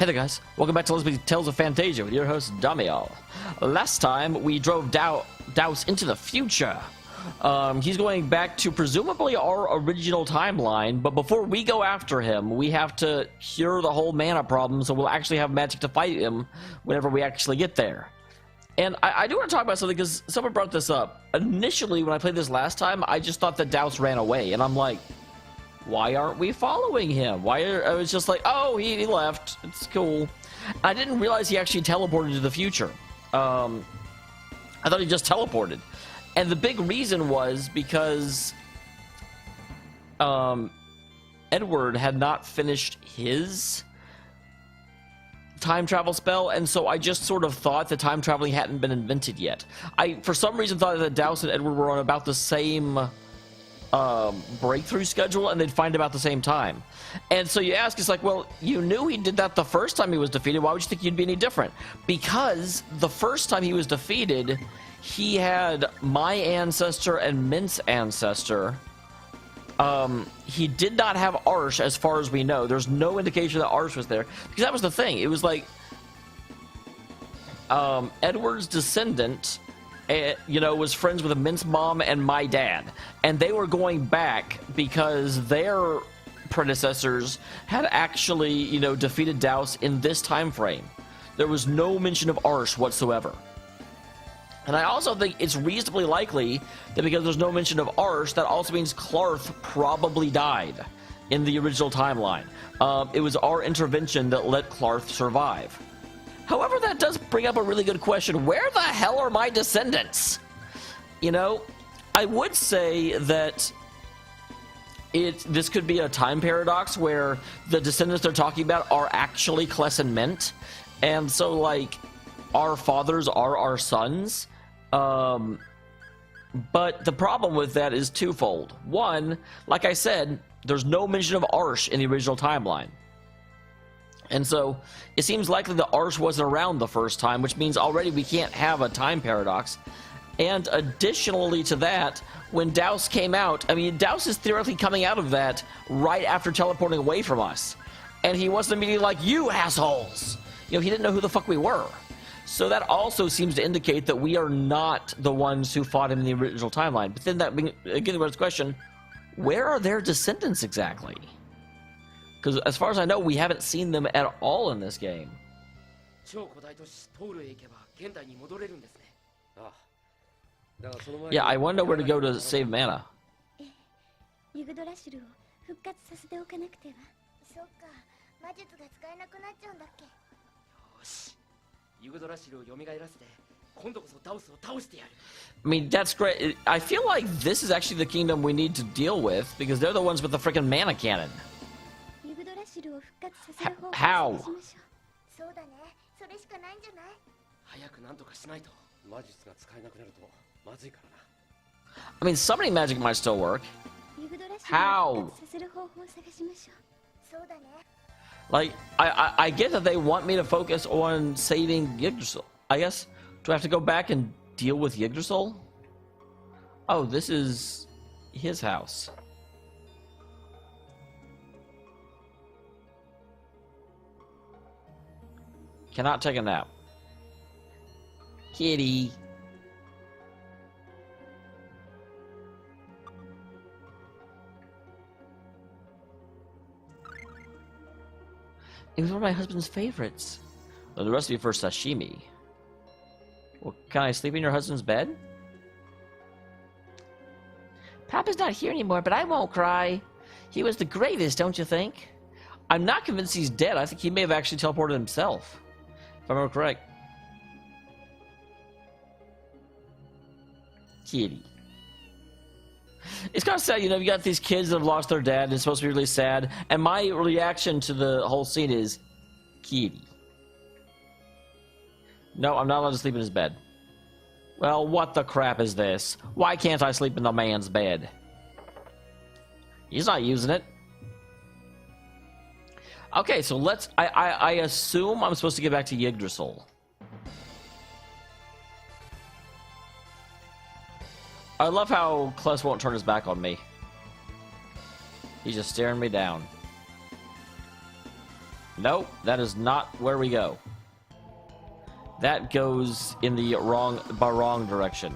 Hey there guys, welcome back to Let's Be Tales of Phantasia with your host Dameol. Last time we drove Daus into the future. He's going back to presumably our original timeline, but before we go after him, we have to cure the whole mana problem, so we'll actually have magic to fight him whenever we actually get there. And I do want to talk about something because someone brought this up. Initially, when I played this last time, I just thought that Daus ran away, and I'm like, why aren't we following him? I was just like, oh, he left. It's cool. I didn't realize he actually teleported to the future. I thought he just teleported. And the big reason was because Edward had not finished his time travel spell, and so I just sort of thought that time traveling hadn't been invented yet. I, for some reason, thought that Daus and Edward were on about the same breakthrough schedule, and they'd find about the same time. And so you ask, it's like, well, you knew he did that the first time he was defeated. Why would you think you'd be any different? Because the first time he was defeated, he had my ancestor and Mint's ancestor. He did not have Arsh, as far as we know. There's no indication that Arsh was there, because that was the thing. It was like Edward's descendant, was friends with Mint's mom and my dad, and they were going back because their predecessors had actually, defeated Daus in this time frame. There was no mention of Arsh whatsoever. And I also think it's reasonably likely that because there's no mention of Arsh, that also means Clarth probably died in the original timeline. It was our intervention that let Clarth survive. However, that does bring up a really good question. Where the hell are my descendants? I would say that this could be a time paradox where the descendants they're talking about are actually Kless and Mint. And so, like, our fathers are our sons. But the problem with that is twofold. One, like I said, there's no mention of Arsh in the original timeline. And so it seems likely that Arsh wasn't around the first time, which means already we can't have a time paradox. And additionally to that, when Daus came out, Daus is theoretically coming out of that right after teleporting away from us. And he wasn't immediately like, you assholes! He didn't know who the fuck we were. So that also seems to indicate that we are not the ones who fought him in the original timeline. But then that, again, was the question, where are their descendants exactly? Because as far as I know, we haven't seen them at all in this game. Yeah, I want to know where to go to save mana. That's great. I feel like this is actually the kingdom we need to deal with, because they're the ones with the freaking mana cannon. How? Summoning magic might still work. How? Like, I get that they want me to focus on saving Yggdrasil. I guess. Do I have to go back and deal with Yggdrasil? Oh, this is his house. Cannot take a nap. Kitty. It was one of my husband's favorites. Well, the recipe for sashimi. Well, can I sleep in your husband's bed? Papa's not here anymore, but I won't cry. He was the greatest, don't you think? I'm not convinced he's dead. I think he may have actually teleported himself, if I remember correct. Kitty. It's kind of sad, you got these kids that have lost their dad, and it's supposed to be really sad, and my reaction to the whole scene is, kitty. No, I'm not allowed to sleep in his bed. Well, what the crap is this? Why can't I sleep in the man's bed? He's not using it. Okay, so I assume I'm supposed to get back to Yggdrasil. I love how Kless won't turn his back on me. He's just staring me down. Nope, that is not where we go. That goes in the wrong direction.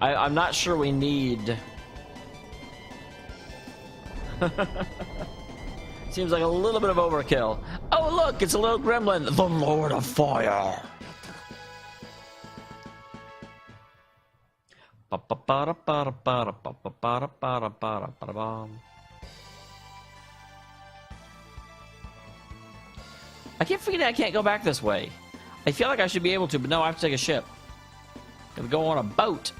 I'm not sure we need... Seems like a little bit of overkill. Oh, look, it's a little gremlin. The Lord of Fire. I keep forgetting I can't go back this way. I feel like I should be able to, but no, I have to take a ship. Gotta go on a boat.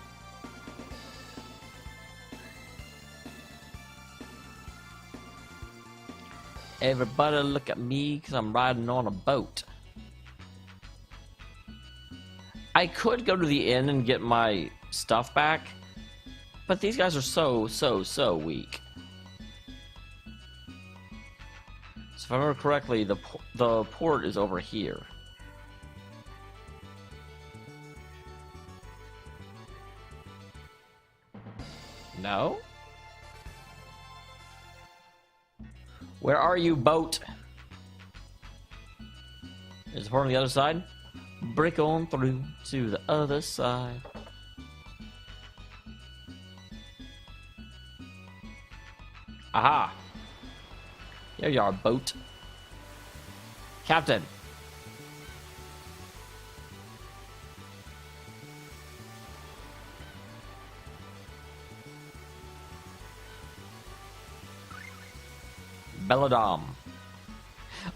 Everybody look at me, because I'm riding on a boat. I could go to the inn and get my stuff back, but these guys are so weak. So if I remember correctly, the port is over here. No? Where are you, boat? Is the port on the other side? Break on through to the other side. Aha! There you are, boat. Captain. Belladom.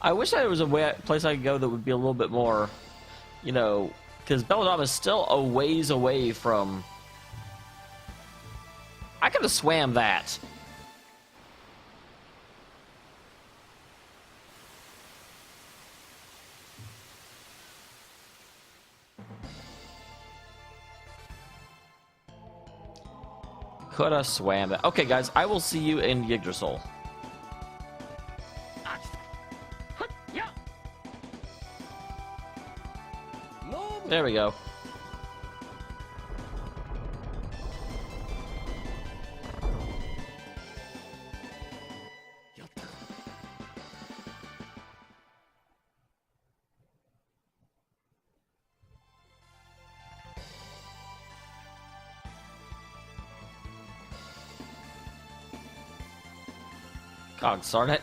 I wish there was a place I could go that would be a little bit more, you know, because Belladom is still a ways away from... I could have swam that. Could have swam that. Okay, guys, I will see you in Yggdrasil. There we go. God darn it.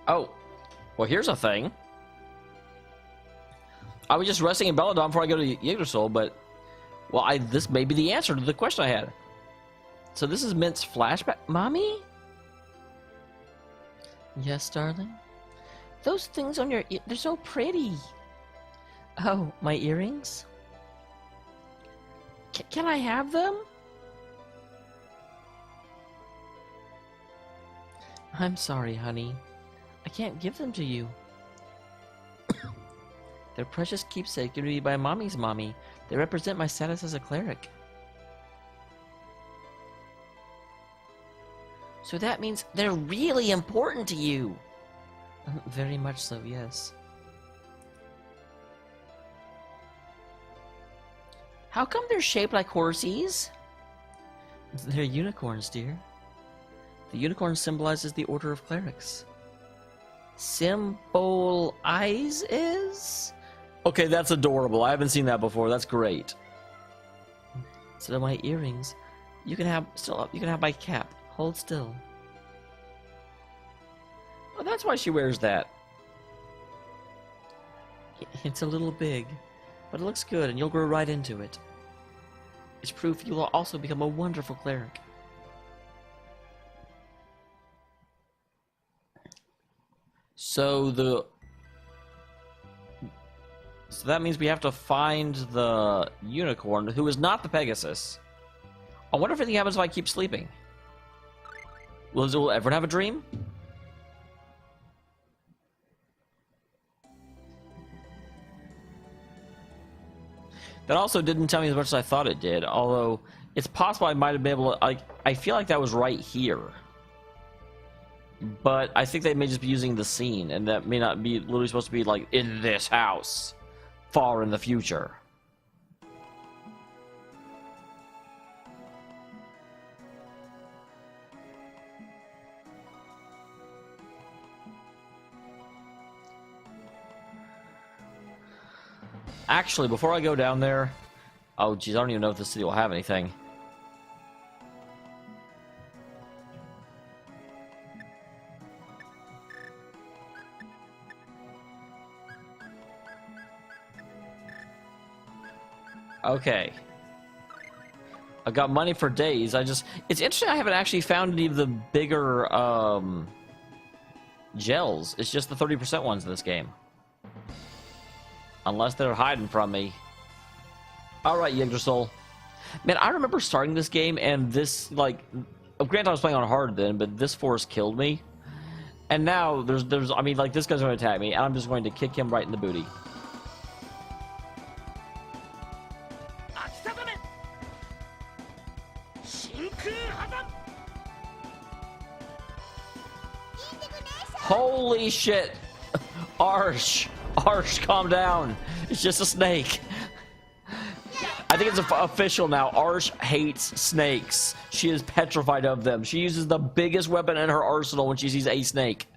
Oh, well, here's a thing. I was just resting in Belladom before I go to Yggdrasil, but... Well, this may be the answer to the question I had. So this is Mint's flashback... Mommy? Yes, darling? Those things on your ear... They're so pretty. Oh, my earrings? Can I have them? I'm sorry, honey. I can't give them to you. They're precious keepsake given to me by Mommy's mommy. They represent my status as a cleric. So that means they're really important to you. Very much so, yes. How come they're shaped like horses? They're unicorns, dear. The unicorn symbolizes the Order of Clerics. Symbol-izes? Okay, that's adorable. I haven't seen that before. That's great. Instead of my earrings, you can have my cap. Hold still. Well, that's why she wears that. It's a little big, but it looks good and you'll grow right into it. It's proof you will also become a wonderful cleric. So that means we have to find the unicorn, who is not the Pegasus. I wonder if anything happens if I keep sleeping. Will everyone have a dream? That also didn't tell me as much as I thought it did, although it's possible I might have been able to, I feel like that was right here. But I think they may just be using the scene, and that may not be literally supposed to be, like, in this house, far in the future. Actually, before I go down there... Oh, geez, I don't even know if this city will have anything. Okay. I've got money for days. It's interesting I haven't actually found any of the bigger, gels. It's just the 30% ones in this game. Unless they're hiding from me. Alright, Yggdrasil. Man, I remember starting this game and this, like... Granted, I was playing on hard then, but this force killed me. And now, I mean, like, this guy's going to attack me, and I'm just going to kick him right in the booty. Holy shit! Arsh, calm down. It's just a snake. I think it's official now. Arsh hates snakes. She is petrified of them. She uses the biggest weapon in her arsenal when she sees a snake.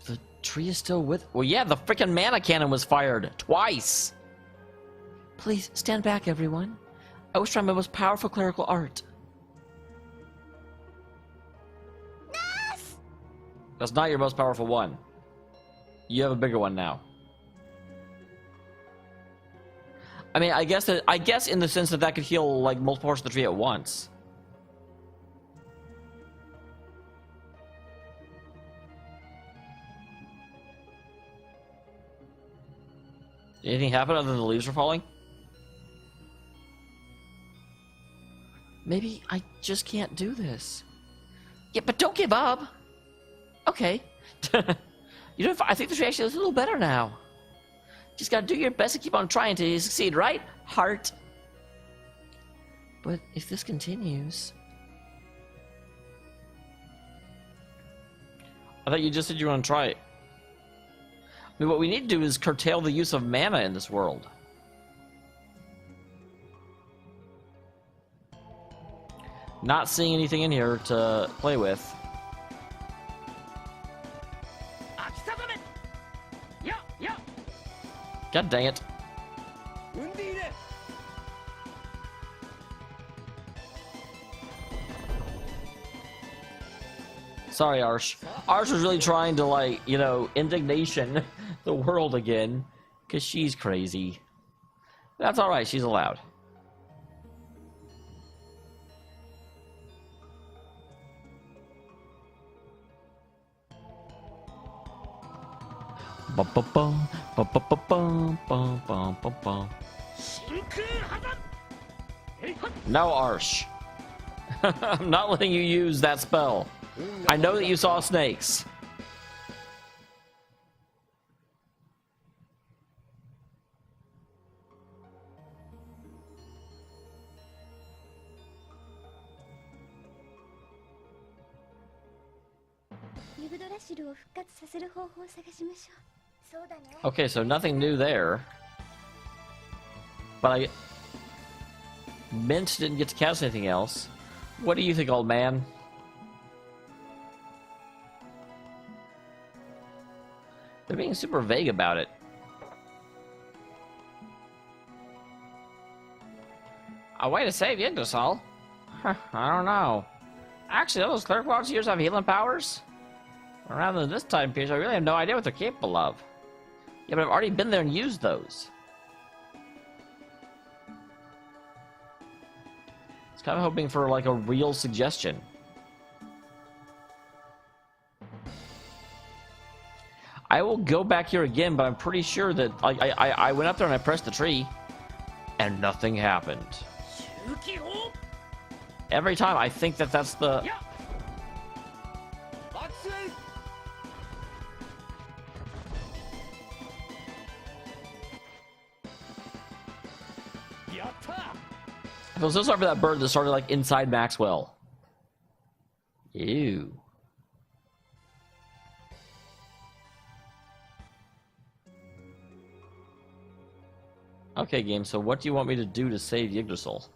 The tree is still with... Well, yeah, the freaking mana cannon was fired. Twice. Please, stand back, everyone. I was trying my most powerful clerical art. That's not your most powerful one. You have a bigger one now. I mean, I guess in the sense that could heal, like, multiple parts of the tree at once. Anything happen other than the leaves are falling? Maybe I just can't do this. Yeah, but don't give up. Okay. You know, I think this reaction is a little better now. Just gotta do your best and keep on trying to succeed, right? Heart. But if this continues... I thought you just said you were gonna try it. I mean, what we need to do is curtail the use of mana in this world. Not seeing anything in here to play with. God dang it. Sorry, Arsh. Arsh was really trying to, like, you know, indignation the world again. Because she's crazy. That's alright, she's allowed. Bum, bum, bum, bum, bum, bum, bum, bum, bum, bum. No, Arsh. I'm not letting you use that spell. I know that you saw snakes. Okay, so nothing new there. But Mint didn't get to cast anything else. What do you think, old man? They're being super vague about it. A way to save Yggdrasil? Huh, I don't know. Actually, those clerk volunteers have healing powers? Rather than this time period, I really have no idea what they're capable of. Yeah, but I've already been there and used those. I was kind of hoping for like a real suggestion. I will go back here again, but I'm pretty sure that I went up there and I pressed the tree, and nothing happened. Every time I think that that's the... I feel so sorry for that bird that started like inside Maxwell. Ew. Okay, game, so what do you want me to do to save Yggdrasil?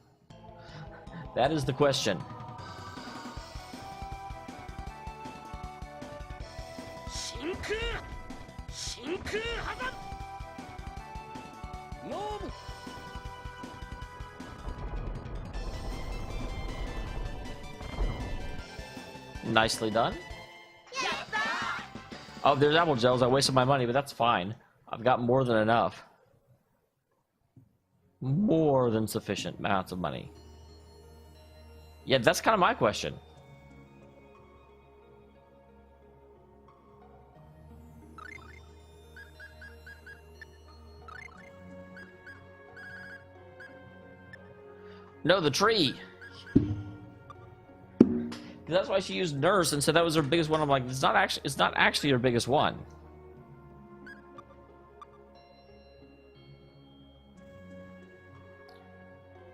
That is the question. Nicely done. Oh, there's apple gels. I wasted my money, but that's fine. I've got more than enough. More than sufficient amounts of money. Yeah, that's kind of my question. No, the tree. That's why she used nurse and said that was her biggest one. I'm like, it's not actually her biggest one.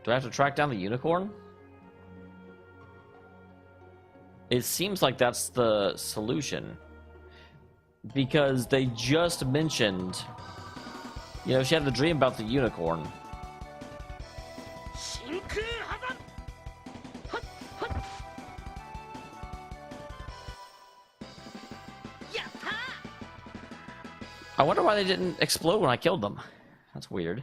Do I have to track down the unicorn? It seems like that's the solution. Because they just mentioned, you know, she had the dream about the unicorn. I wonder why they didn't explode when I killed them. That's weird.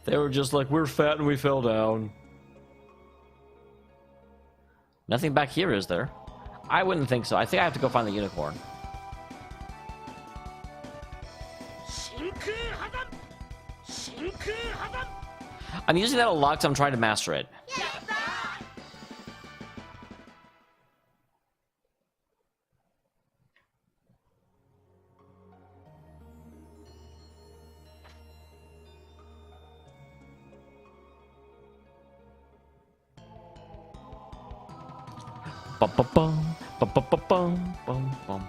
They were just like, we're fat and we fell down. Nothing back here, is there? I wouldn't think so. I think I have to go find the unicorn. I'm using that a lot because I'm trying to master it. Bum, bum, bum, bum, bum, bum, bum, bum, bum.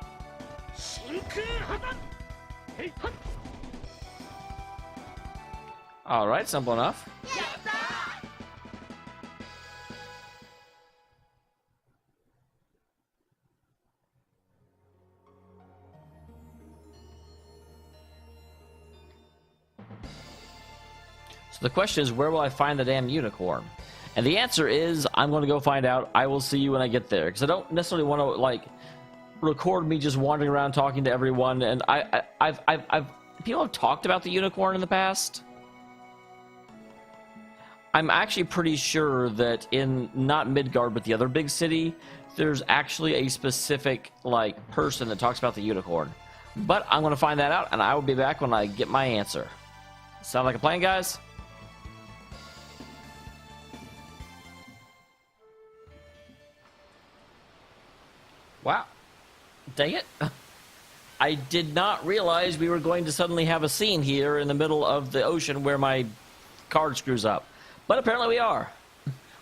All right, simple enough. So the question is, where will I find the damn unicorn? And the answer is, I'm going to go find out. I will see you when I get there. Because I don't necessarily want to, like, record me just wandering around talking to everyone. And people have talked about the unicorn in the past. I'm actually pretty sure that in, not Midgard, but the other big city, there's actually a specific, like, person that talks about the unicorn. But I'm going to find that out, and I will be back when I get my answer. Sound like a plan, guys? Wow. Dang it. I did not realize we were going to suddenly have a scene here in the middle of the ocean where my card screws up. But apparently we are.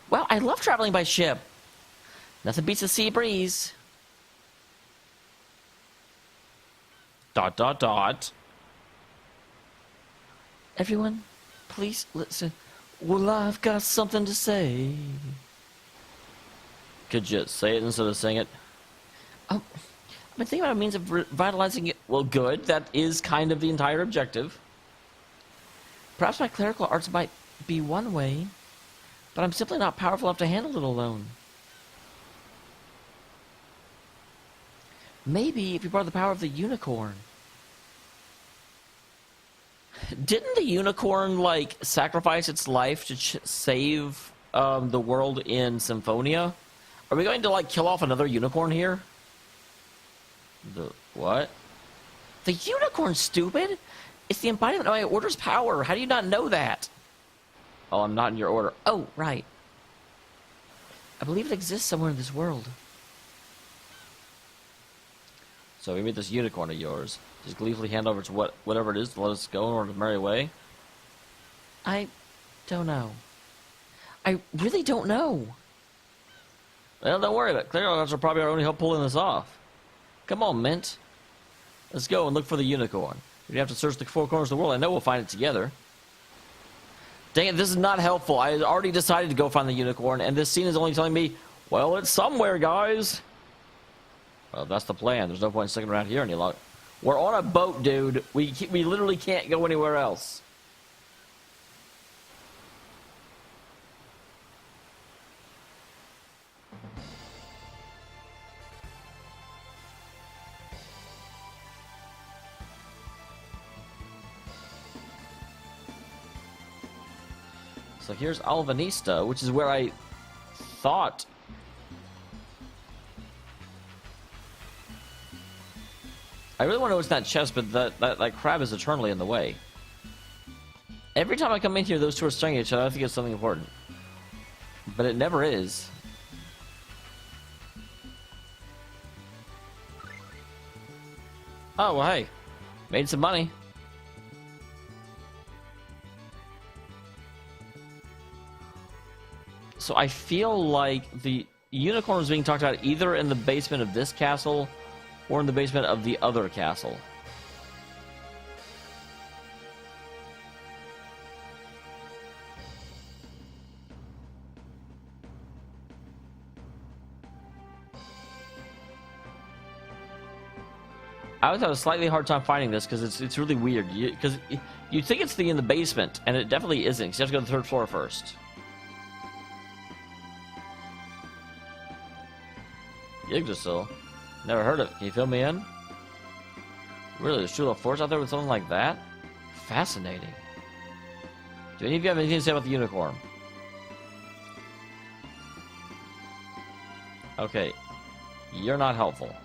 Wow, I love traveling by ship. Nothing beats a sea breeze. Dot, dot, dot. Everyone, please listen. Well, I've got something to say. Could you say it instead of sing it? I've been thinking about a means of revitalizing it. Well, good. That is kind of the entire objective. Perhaps my clerical arts might be one way, but I'm simply not powerful enough to handle it alone. Maybe if you borrow the power of the unicorn. Didn't the unicorn, like, sacrifice its life to save the world in Symphonia? Are we going to, like, kill off another unicorn here? The what? The unicorn, stupid! It's the embodiment of my order's power. How do you not know that? Oh, I'm not in your order. Oh, right. I believe it exists somewhere in this world. So we meet this unicorn of yours. Just gleefully hand over to whatever it is to let us go in order to merry way. I don't know. I really don't know. Well, don't worry about it. Clear odds are probably our only hope pulling this off. Come on, Mint. Let's go and look for the unicorn. We have to search the four corners of the world. I know we'll find it together. Dang it, this is not helpful. I had already decided to go find the unicorn, and this scene is only telling me, well, it's somewhere, guys. Well, that's the plan. There's no point in sticking around here any longer. We're on a boat, dude. We literally can't go anywhere else. So here's Alvanista, which is where I thought... I really want to know what's in that chest, but that crab is eternally in the way. Every time I come in here, those two are staring at each other. I think it's something important. But it never is. Oh, well, hey. Made some money. So I feel like the unicorn was being talked about either in the basement of this castle or in the basement of the other castle. I always have a slightly hard time finding this because it's really weird. Because you'd think it's in the basement, and it definitely isn't. 'Cause you have to go to the third floor first. Yggdrasil? Never heard of it. Can you fill me in? Really, there's true love force out there with something like that? Fascinating. Do any of you have anything to say about the unicorn? Okay. You're not helpful.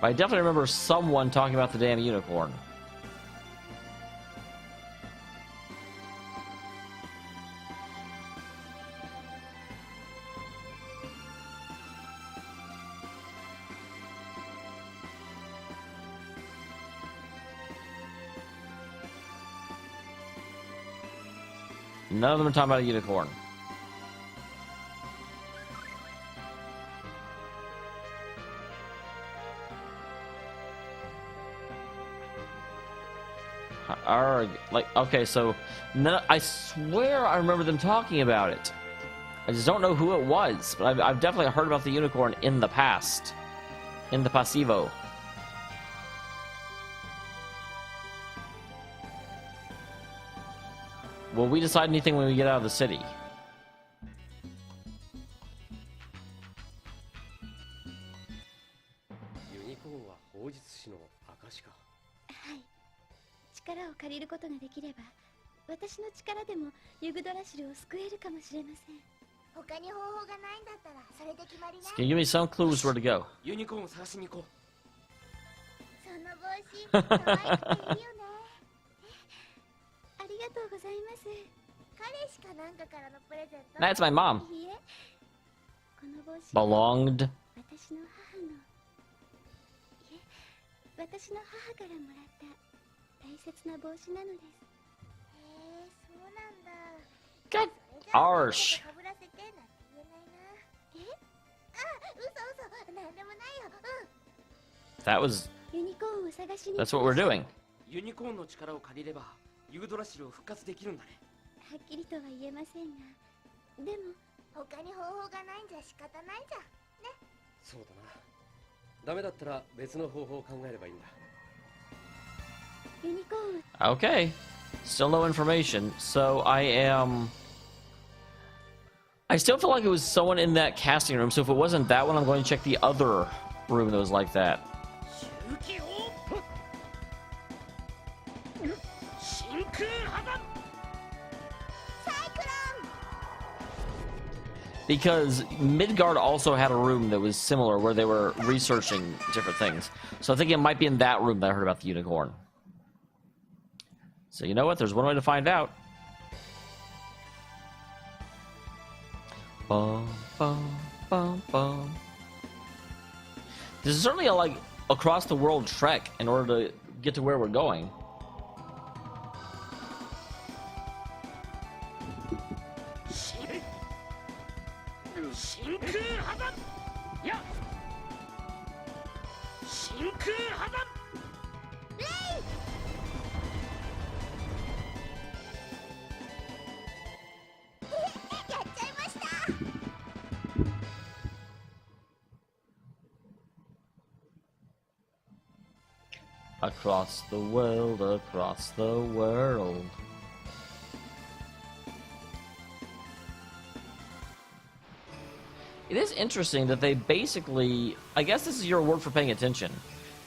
But I definitely remember someone talking about the damn unicorn. None of them are talking about a unicorn. Okay, so I swear I remember them talking about it. I just don't know who it was, but I've definitely heard about the unicorn in the past. In the Pasivo. Will we decide anything when we get out of the city? 力を借りることができれば、私の力でもユグドラシルを救えるかもしれません。他に方法がないんだったらそれで決まりね。Can you give me some clues where to go? ユニコーンを探しに行こう。その帽子、可愛くていいよね。ありがとうございます。彼氏かなんかからのプレゼント。That's my mom. いいえ。この帽子 belonged. 私の母のいえ私の母からもらった大切な帽子なのです。へえ、そうなんだ。 Good arse. かぶらせてなんて言えないな。え、あ、嘘嘘、なんでもないよ。That was. ユニコーンを探しに That's what we're doing. ユニコーンの力を借りればユグドラシルを復活できるんだね。はっきりとは言えませんが、でも他に方法がないんじゃ仕方ないじゃんね。そうだな。ダメだったら別の方法を考えればいいんだ。ユニコーン Okay. Still no information. So I am. I still feel like it was someone in that casting room. So if it wasn't that one, I'm going to check the other room that was like that. Because Midgard also had a room that was similar where they were researching different things. So I think it might be in that room that I heard about the unicorn. So you know what? There's one way to find out. Bum, bum, bum, bum. This is certainly a like across the world trek in order to get to where we're going. Across the world, across the world. It is interesting that they basically, I guess this is your word for paying attention,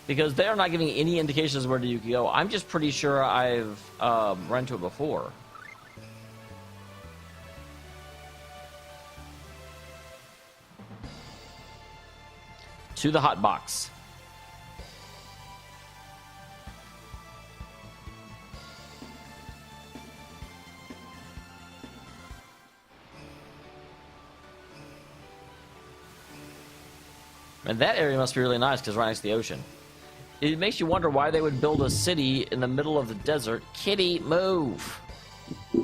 because they are not giving any indications where you can go. I'm just pretty sure I've run into it before. To the hot box. And that area must be really nice because right next to the ocean. It makes you wonder why they would build a city in the middle of the desert. Kitty, move! You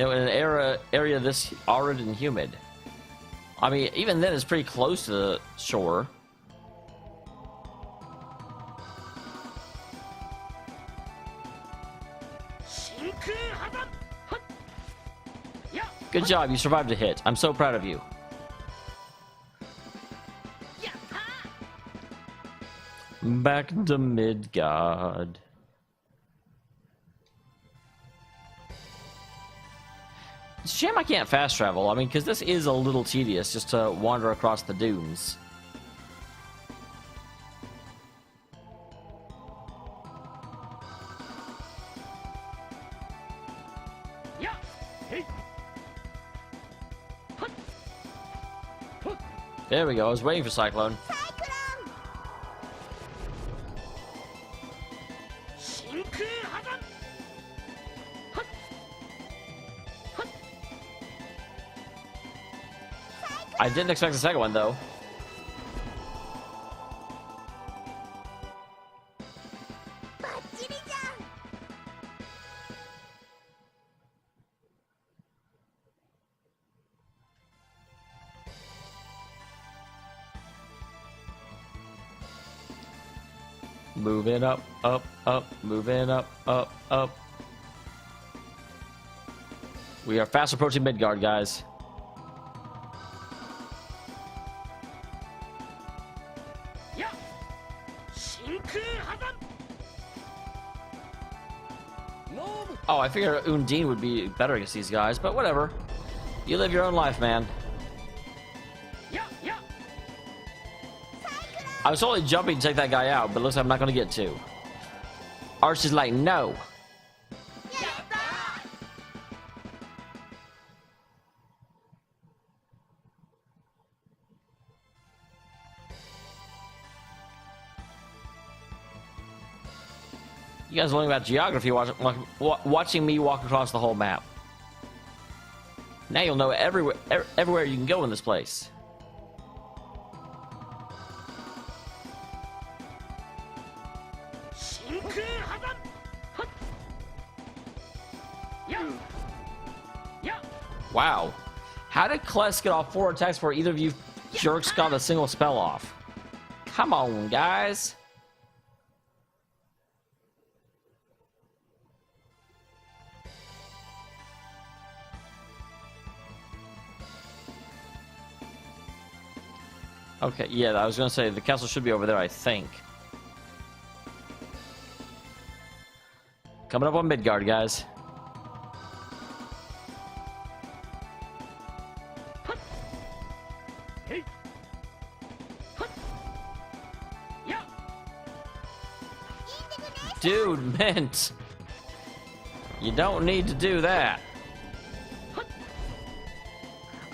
know, in an area this arid and humid. I mean, even then it's pretty close to the shore. Good job, you survived a hit. I'm so proud of you. Back to Midgard. It's a shame I can't fast travel. I mean, because this is a little tedious just to wander across the dunes. There we go. I was waiting for Cyclone. I didn't expect the second one, though. Moving up, up, up, moving up, up, up. We are fast approaching Midgard, guys. Oh, I figured Undine would be better against these guys, but whatever. You live your own life, man. I was totally jumping to take that guy out, but it looks like I'm not going to get to. Arch is like, no. You guys are learning about geography watching me walk across the whole map. Now you'll know everywhere you can go in this place. Wow. How did Kless get off 4 attacks before either of you jerks got a single spell off? Come on, guys. Okay, yeah, I was gonna say the castle should be over there, I think. Coming up on Midgard, guys. Dude, Mint! You don't need to do that.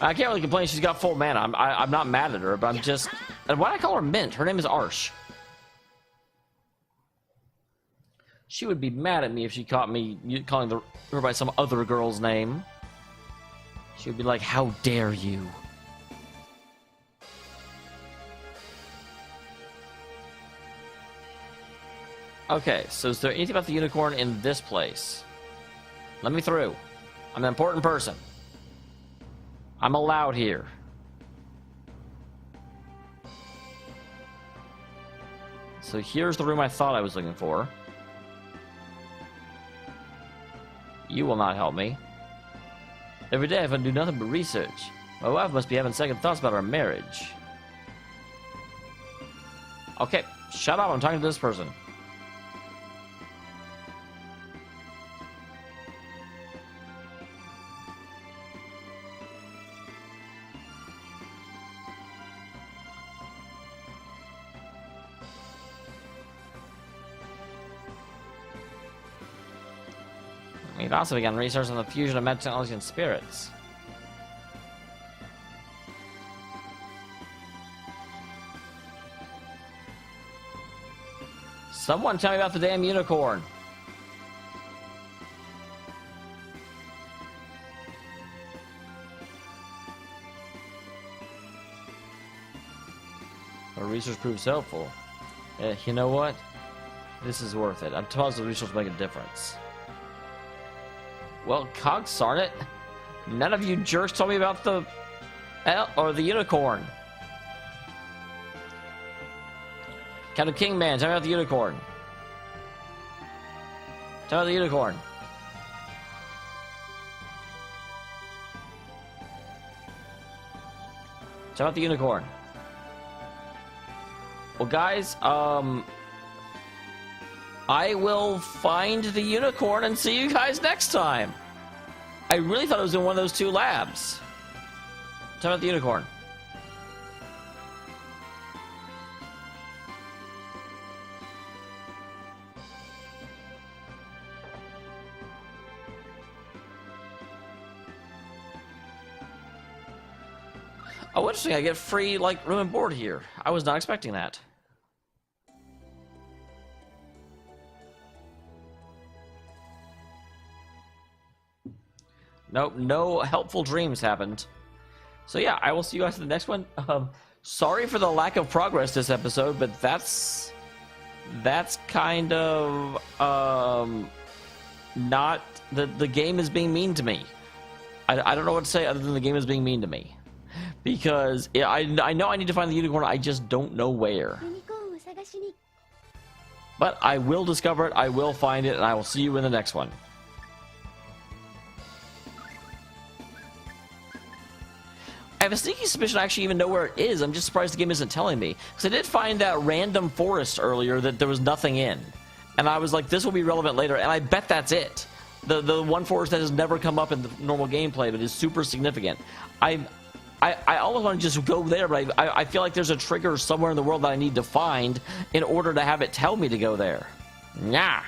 I can't really complain. She's got full mana. I'm not mad at her, but I'm just... And why do I call her Mint? Her name is Arsh. She would be mad at me if she caught me calling her by some other girl's name. She would be like, how dare you? Okay, so is there anything about the unicorn in this place? Let me through. I'm an important person. I'm allowed here. So here's the room I thought I was looking for. You will not help me. Every day I do nothing but research. My wife must be having second thoughts about our marriage. Okay, shut up. I'm talking to this person. We've also begun research on the fusion of magic technology and spirits. Someone tell me about the damn unicorn. Our research proves helpful. You know what? This is worth it. I'm positive the research will make a difference. Well, cogsarn it. None of you jerks told me about the unicorn. Captain Kingman, tell me about the unicorn. Tell me about the unicorn. Tell me about the unicorn. Well, guys, I will find the unicorn and see you guys next time. I really thought it was in one of those 2 labs. Tell me about the unicorn. Oh, interesting. I get free, like, room and board here. I was not expecting that. Nope, no helpful dreams happened. So yeah, I will see you guys in the next one. Sorry for the lack of progress this episode, but that's kind of not the game is being mean to me. I don't know what to say other than the game is being mean to me, because I know I need to find the unicorn. I just don't know where. But I will discover it. I will find it, and I will see you in the next one. I have a sneaky suspicion I actually even know where it is. I'm just surprised the game isn't telling me. Because I did find that random forest earlier that there was nothing in. And I was like, this will be relevant later. And I bet that's it. The one forest that has never come up in the normal gameplay, but is super significant. I almost want to just go there, but I feel like there's a trigger somewhere in the world that I need to find in order to have it tell me to go there. Nah.